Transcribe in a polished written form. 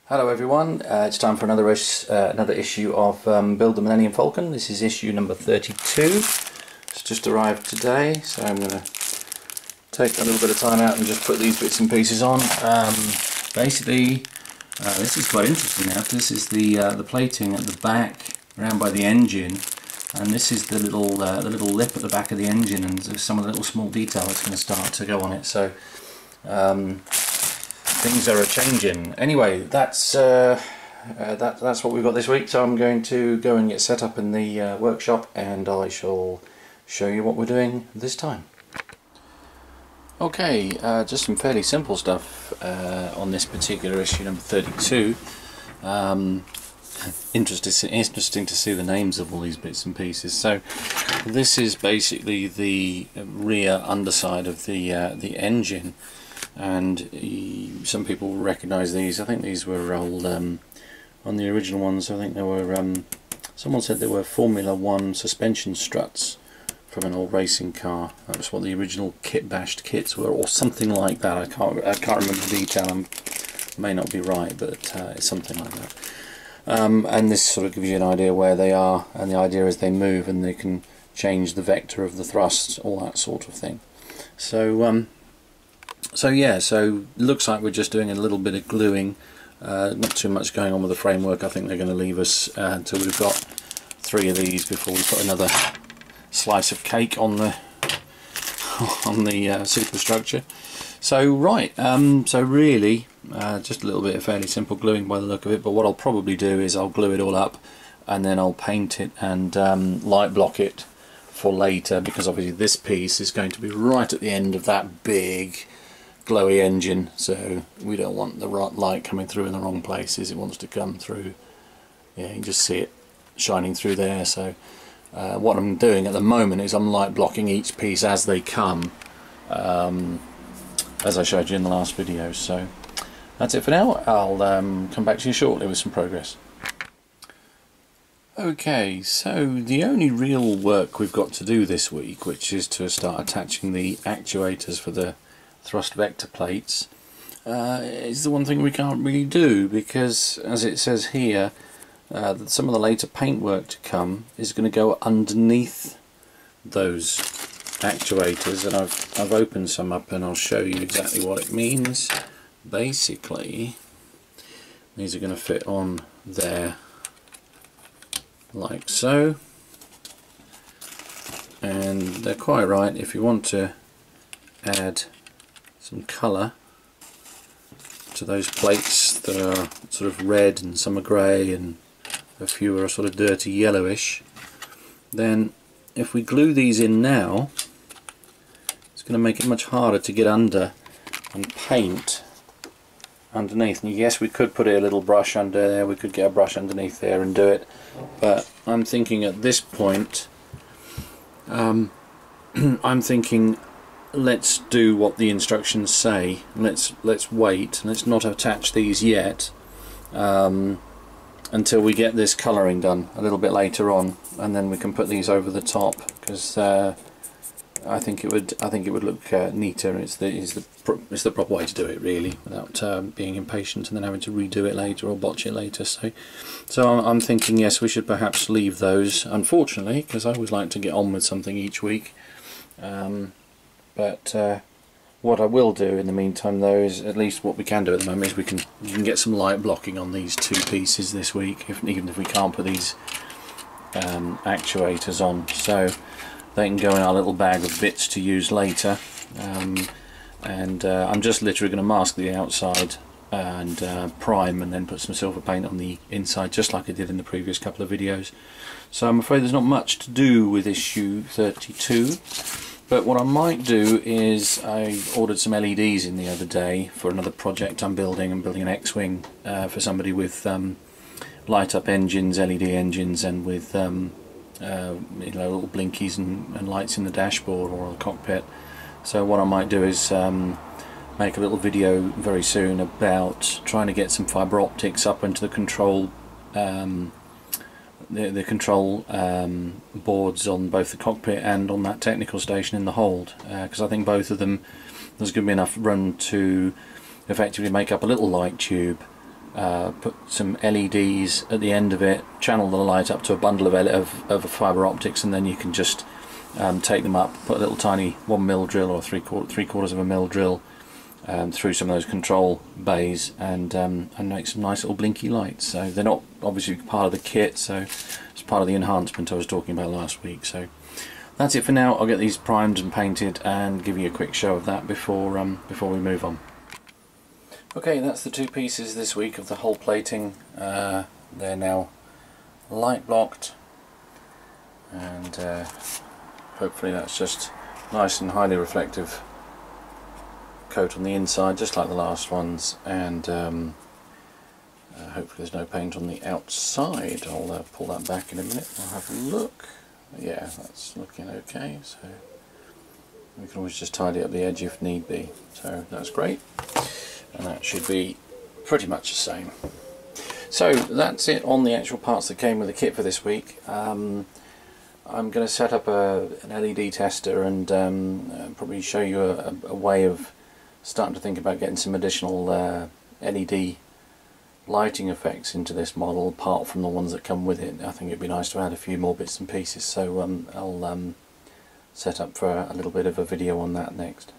Hello everyone, it's time for another issue of Build the Millennium Falcon. This is issue number 32. It's just arrived today, so I'm going to take a little bit of time out and just put these bits and pieces on. Basically, this is quite interesting now. This is the plating at the back around by the engine, and this is the little lip at the back of the engine, and there's some of the little small detail that's going to start to go on it. So things are a-changing. Anyway, that's what we've got this week, so I'm going to go and get set up in the workshop, and I shall show you what we're doing this time. Okay, just some fairly simple stuff on this particular issue, number 32. Interesting to see the names of all these bits and pieces. So this is basically the rear underside of the engine. And some people recognise these. I think these were old, on the original ones, I think they were, someone said they were Formula 1 suspension struts from an old racing car. That was what the original bashed kits were, or something like that. I can't remember the detail, I may not be right, but it's something like that. And this sort of gives you an idea where they are, and the idea is they move and they can change the vector of the thrust, all that sort of thing. So yeah, so looks like we're just doing a little bit of gluing, not too much going on with the framework. I think they're going to leave us until we've got 3 of these before we put another slice of cake on the superstructure. So right, so really just a little bit of fairly simple gluing by the look of it, but what I'll probably do is I'll glue it all up and then I'll paint it and light block it for later, because obviously this piece is going to be right at the end of that big glowy engine, so we don't want the light coming through in the wrong places. It wants to come through, yeah, you can just see it shining through there. So what I'm doing at the moment is I'm light blocking each piece as they come, as I showed you in the last video. So that's it for now. I'll come back to you shortly with some progress. Okay, so the only real work we've got to do this week, which is to start attaching the actuators for the thrust vector plates, is the one thing we can't really do, because as it says here, some of the later paintwork to come is going to go underneath those actuators, and I've opened some up and I'll show you exactly what it means. Basically, these are going to fit on there like so, and they're quite right. If you want to add some colour to those plates that are sort of red and some are grey and a few are sort of dirty yellowish, then if we glue these in now, it's going to make it much harder to get under and paint underneath. And yes, we could put a little brush under there, we could get a brush underneath there and do it, but I'm thinking at this point, I'm thinking let's do what the instructions say. Let's wait, let's not attach these yet until we get this colouring done a little bit later on, and then we can put these over the top, because I think it would look neater. It's the proper way to do it, really, without being impatient and then having to redo it later or botch it later. So I'm thinking yes, we should perhaps leave those, unfortunately, because I always like to get on with something each week. But what I will do in the meantime, though, is at least what we can do at the moment is we can get some light blocking on these 2 pieces this week, even if we can't put these actuators on, so they can go in our little bag of bits to use later. I'm just literally going to mask the outside and prime, and then put some silver paint on the inside, just like I did in the previous couple of videos. So I'm afraid there's not much to do with issue 32. But what I might do is, I ordered some LEDs in the other day for another project I'm building. I'm building an X-Wing for somebody with light up engines, LED engines, and with little blinkies and lights in the dashboard or the cockpit. So what I might do is make a little video very soon about trying to get some fibre optics up into the control the control boards on both the cockpit and on that technical station in the hold, because I think both of them, there's going to be enough run to effectively make up a little light tube put some LEDs at the end of it, channel the light up to a bundle of fibre optics, and then you can just take them up, put a little tiny 1mm drill or three quarters of a mil drill through some of those control bays, and make some nice little blinky lights. So they're not obviously part of the kit, so it's part of the enhancement I was talking about last week. So that's it for now. I'll get these primed and painted and give you a quick show of that before we move on. Okay, that's the two pieces this week of the whole plating. They're now light blocked, and hopefully that's just nice and highly reflective coat on the inside, just like the last ones, and hopefully there's no paint on the outside. I'll pull that back in a minute. I'll have a look. Yeah, that's looking okay, so we can always just tidy up the edge if need be. So that's great, and that should be pretty much the same. So that's it on the actual parts that came with the kit for this week. I'm going to set up an LED tester and probably show you a way of starting to think about getting some additional LED lighting effects into this model apart from the ones that come with it. I think it'd be nice to add a few more bits and pieces, so I'll set up for a little bit of a video on that next.